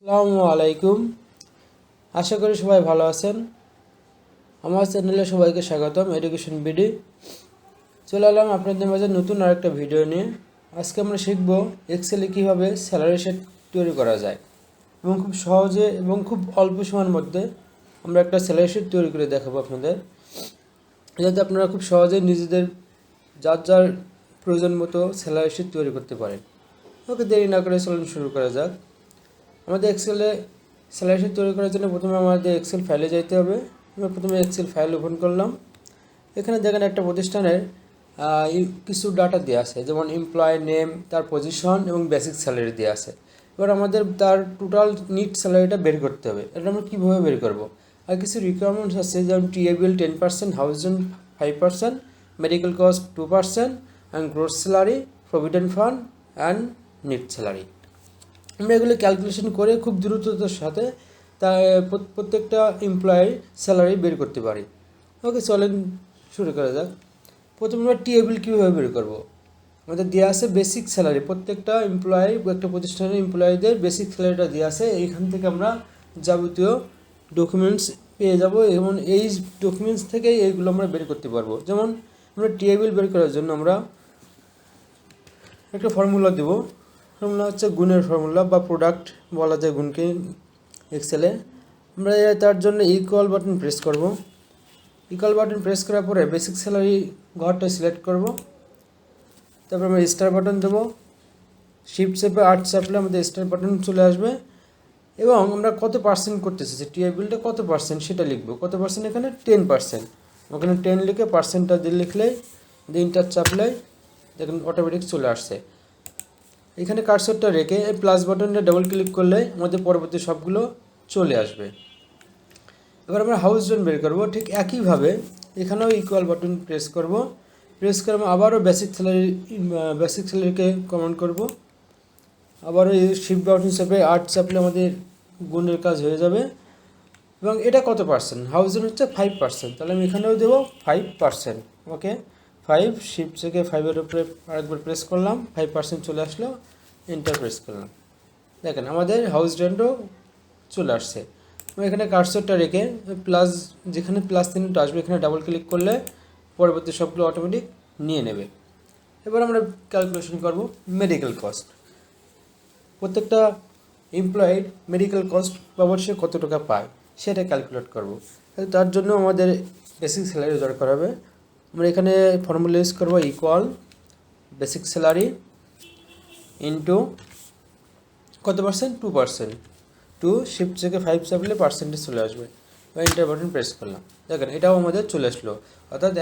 আসসালামু আলাইকুম। আশা করি সবাই ভালো আছেন। আমার চ্যানেলে সবাইকে স্বাগতম। এডুকেশন বিডি চলে এলাম আপনাদের মাঝে নতুন আরেকটা ভিডিও নিয়ে। আজকে আমরা শিখব এক্সেলে কীভাবে স্যালারি শিট তৈরি করা যায় এবং খুব সহজে এবং খুব অল্প সময়ের মধ্যে আমরা একটা স্যালারি শিট তৈরি করে দেখাবো আপনাদের, যাতে আপনারা খুব সহজে নিজেদের যার যার প্রয়োজন মতো স্যালারি শিট তৈরি করতে পারেন। ওকে, দেরি না করে চলুন শুরু করা যাক। আমাদের এক্সেলে স্যালারি শিট তৈরি করার জন্য প্রথমে আমাদের এক্সেল ফাইলে যেতে হবে। আমরা প্রথমে এক্সেল ফাইল ওপেন করলাম। এখানে দেখেন একটা প্রতিষ্ঠানের কিছু ডাটা দেওয়া আছে, যেমন এমপ্লয় নেম, তার পজিশন এবং বেসিক স্যালারি দেওয়া আছে। এবার আমাদের তার টোটাল নিট স্যালারিটা বের করতে হবে। এটা আমরা কীভাবে বের করব? আর কিছু রিকোয়ারমেন্টস আছে, যেমন TABL 10%, housing 5%, medical cost 2%, and gross salary, provident fund and net salary. আমরা এগুলো ক্যালকুলেশন করে খুব দ্রুততার সাথে তা প্রত্যেকটা এমপ্লয়ির স্যালারি বের করতে পারি। ওকে, চলেন শুরু করা যাক। প্রথমে আমরা টিএবিএল কীভাবে বের করব? আমাদের দেওয়া আছে বেসিক স্যালারি, প্রত্যেকটা এমপ্লয়ি, একটা প্রতিষ্ঠানের এমপ্লয়ীদের বেসিক স্যালারিটা দেওয়া আছে। এইখান থেকে আমরা যাবতীয় ডকুমেন্টস পেয়ে যাব এবং এই ডকুমেন্টস থেকেই এইগুলো আমরা বের করতে পারবো। যেমন আমরা টিএবিএল বের করার জন্য আমরা একটা ফর্মুলা দেবো। ফর্মুলা হচ্ছে গুণের ফর্মুলা, বা প্রোডাক্ট বলা যায় গুণকে এক্সেলে। আমরা তার জন্য ইকুয়াল বাটন প্রেস করব। ইকুয়াল বাটন প্রেস করার পরে বেসিক স্যালারি ঘরটা সিলেক্ট করব। তারপর আমরা স্টার বাটন দেবো। শিফট চেপে 8 চাপলে আমাদের স্টার বাটন চলে আসবে এবং আমরা কত পার্সেন্ট করতেছি, যে টিএবিএলটা কত পার্সেন্ট সেটা লিখবো। কত পার্সেন্ট? এখানে 10%। ওখানে 10 লিখে পার্সেন্টটা দিয়ে লিখলেই ইন্টার চাপলেই দেখুন অটোমেটিক চলে আসছে। এখানে কার্সরটা রেখে এই প্লাস বাটনটা ডাবল ক্লিক করলে আমাদের পরবর্তী সবগুলো চলে আসবে। এবার আমরা হাউস রেন্ট বের করব। ঠিক একইভাবে এখানেও ইকুয়াল বাটন প্রেস করব। প্রেস করে আবারও বেসিক স্যালারিকে কমেন্ট করব। আবারও এই শিফট বাটন চেপে 8 চাপলে আমাদের গুণের কাজ হয়ে যাবে। এবং এটা কত পার্সেন্ট? হাউস রেন্ট হচ্ছে 5%, তাহলে আমি এখানেও দেবো 5%। ওকে, 5, শিফট থেকে 5-এর উপরে আরেকবার প্রেস করলাম, 5% চলে আসলো, এন্টার প্রেস করলাম। দেখেন আমাদের হাউস রেন্টও চলে আসছে। আমি এখানে কার্সরটা রেখে প্লাস, যেখানে প্লাস চিহ্নটা আসবে এখানে ডাবল ক্লিক করলে পরবর্তী সবগুলো অটোমেটিক নিয়ে নেবে। এবার আমরা ক্যালকুলেশন করব মেডিকেল কস্ট। প্রত্যেকটা এমপ্লয়ির মেডিকেল কস্ট বাবদ সে কত টাকা পায় সেটা ক্যালকুলেট করব। তার জন্য আমাদের বেসিক স্যালারি দরকার হবে। আমরা এখানে ফর্মুলা ইউজ করবো ইকুয়াল বেসিক স্যালারি ইন্টু কত পার্সেন্ট? 2%। 2, শিফট থেকে 5 চাপলে পার্সেন্টেজ চলে আসবে। এন্টার বাটন প্রেস করলাম। দেখেন এটাও আমাদের চলে আসলো। অর্থাৎ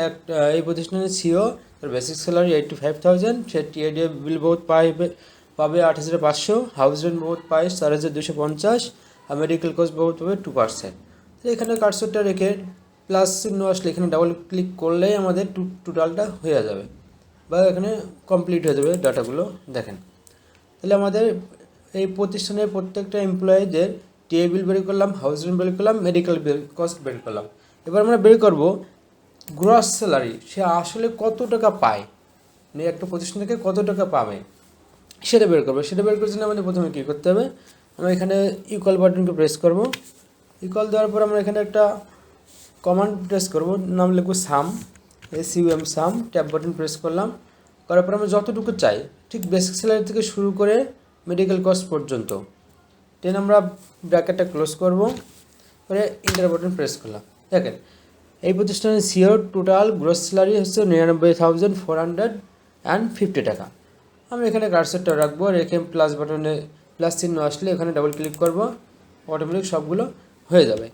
এই প্রতিষ্ঠানের সিও তার বেসিক স্যালারি 85,000, সে টিএডিএ বহুত পাবে 8,500, হাউস রেন্ট বহুত পায় 4,250, আর মেডিকেল কস্ট বহুত পাবে 2%। তো এখানে কার্সরটা রেখে প্লাস চিহ্ন আসলে এখানে ডাবল ক্লিক করলেই আমাদের টোটালটা হয়ে যাবে, বা এখানে কমপ্লিট হয়ে যাবে ডাটাগুলো। দেখেন তাহলে আমাদের এই প্রতিষ্ঠানের প্রত্যেকটা এমপ্লয়ীদের টিএবিএল বের করলাম, হাউস রেন্ট বের করলাম, মেডিকেল কস্ট বের করলাম। এবার আমরা বের করব গ্রস স্যালারি, সে আসলে কত টাকা পায়, মানে একটা প্রতিষ্ঠান থেকে কত টাকা পাবে সেটা বের করবো। সেটা বের করার জন্য আমাদের প্রথমে কী করতে হবে? আমরা এখানে ইকুয়াল বাটনকে প্রেস করব। ইকুয়াল দেওয়ার পর আমরা এখানে একটা কমান্ড প্রেস করব, নাম লিখব সাম, SUM সাম। ট্যাব বাটন প্রেস করলাম। করার পর আমরা যতটুকু চাই, ঠিক বেসিক স্যালারি থেকে শুরু করে মেডিকেল কস্ট পর্যন্ত 10 আমরা ব্র্যাকেটটা ক্লোজ করব, করে ইন্টার বাটন প্রেস করলাম। দেখেন এই প্রতিষ্ঠানের সিওর টোটাল গ্রস স্যালারি হচ্ছে 99,450 টাকা। আমি এখানে কার্সরটা রাখবো, রেখে প্লাস বাটনে প্লাস চিহ্ন আসলে এখানে ডাবল ক্লিক করব, অটোমেটিক সবগুলো হয়ে যাবে।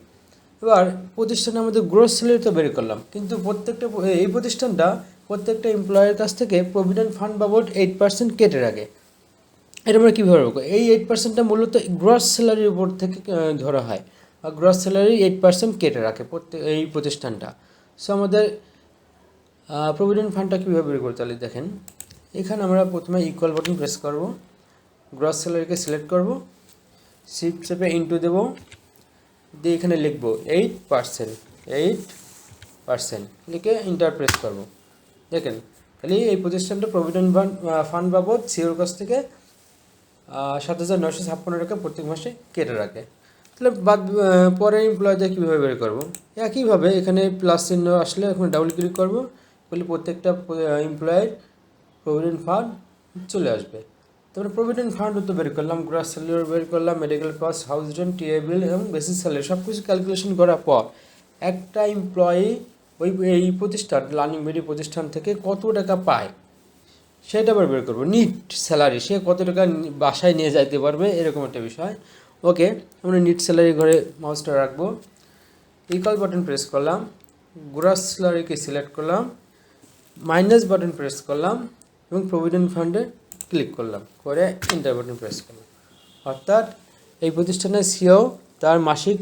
এবার প্রতিষ্ঠানে আমাদের গ্রস স্যালারি তো বের করলাম, কিন্তু এই প্রতিষ্ঠানটা প্রত্যেকটা এমপ্লয়ের কাছ থেকে প্রভিডেন্ট ফান্ড বাবদ 8% কেটে রাখে। এটা আমরা কীভাবে রাখবো? এই 8%টা মূলত গ্রস স্যালারির উপর থেকে ধরা হয়, আর গ্রস স্যালারি 8% কেটে রাখে এই প্রতিষ্ঠানটা। সো আমাদের প্রভিডেন্ট ফান্ডটা কীভাবে বের করতে হবে দেখেন। এখানে আমরা প্রথমে ইকুয়াল বাটন প্রেস করব, গ্রস স্যালারিকে সিলেক্ট করব, শিফট চেপে ইন্টু দেবো, দিয়ে এখানে লিখব 8% লিখে ইন্টার প্রেস করব। দেখেন তাহলে এই প্রতিষ্ঠানটা প্রভিডেন্ট ফান্ড বাবদ সিওর কাছ থেকে 7,956 টাকা প্রত্যেক মাসে কেটে রাখে। তাহলে পরে এমপ্লয়ীদের কীভাবে বের করবো? একইভাবে এখানে প্লাস চিহ্ন আসলে এখন ডাবল ক্লিক করবো, বলে প্রত্যেকটা এমপ্লয়ের প্রভিডেন্ট ফান্ড চলে আসবে। তারপরে প্রভিডেন্ট ফান্ডও তো বের করলাম, গ্রস স্যালারি বের করলাম, medical cost, house rent, TA bill এবং বেসিক স্যালারি সব কিছু ক্যালকুলেশন করার পর একটা এমপ্লয়ি এই প্রতিষ্ঠান লার্নিং মেডি প্রতিষ্ঠান থেকে কত টাকা পায় সেটা আবার বের করবো। নিট স্যালারি, সে কত টাকা বাসায় নিয়ে যাইতে পারবে, এরকম একটা বিষয়। ওকে, আমরা নিট স্যালারি ঘরে মাউসটা রাখবো, ইকুয়াল বাটন প্রেস করলাম, গ্রস স্যালারিকে সিলেক্ট করলাম, মাইনাস বাটন প্রেস করলাম এবং প্রভিডেন্ট ফান্ডে ক্লিক করলাম, করে এন্টার বাটন প্রেস করলাম। অর্থাৎ এই প্রতিষ্ঠানের সিও তার মাসিক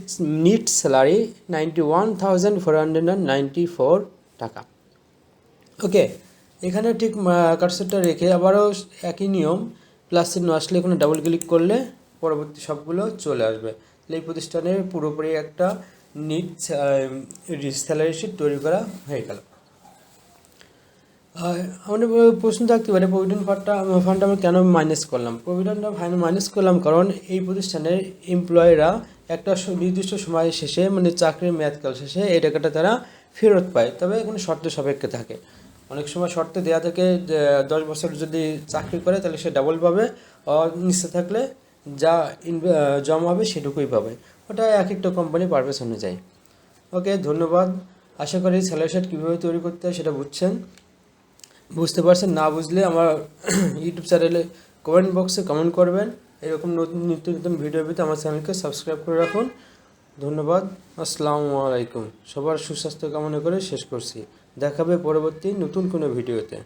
নিট স্যালারি 91,494 টাকা। ওকে, এখানে ঠিক কার্সরটা রেখে আবারও একই নিয়ম, প্লাস চিহ্ন আসলে এখানে ডাবল ক্লিক করলে পরবর্তী সবগুলো চলে আসবে। তাহলে এই প্রতিষ্ঠানের পুরোপুরি একটা নিট স্যালারি শিট তৈরি করা হয়ে গেল। আমাদের প্রশ্ন থাকতে পারে প্রভিডেন্ট ফান্ড আমরা কেন মাইনাস করলাম? প্রভিডেন্ট ফান্ড মাইনাস করলাম কারণ এই প্রতিষ্ঠানের এমপ্লয়িরা একটা নির্দিষ্ট সময় শেষে, মানে চাকরির মেয়াদকাল শেষে এই টাকাটা তারা ফেরত পায়, তবে কোনো শর্ত সাপেক্ষে থাকে। অনেক সময় শর্ত দেওয়া থাকে যে 10 বছর যদি চাকরি করে তাহলে সে ডাবল পাবে, আর নিচে থাকলে যা জমা হবে সেটুকুই পাবে। ওটা এক একটা কোম্পানি পারপাস অনুযায়ী। ওকে, ধন্যবাদ। আশা করি স্যালারি শিট কীভাবে তৈরি করতে হয় সেটা বুঝতে পারছেন। না বুঝলে আমার ইউটিউব চ্যানেলে কমেন্ট বক্সে কমেন্ট করবেন। এরকম নিত্য নতুন ভিডিও পেতে আমার চ্যানেলকে সাবস্ক্রাইব করে রাখুন। ধন্যবাদ। আসসালামু আলাইকুম। সবার সুস্বাস্থ্য কামনা করে শেষ করছি। দেখাবে পরবর্তী নতুন কোনো ভিডিওতে।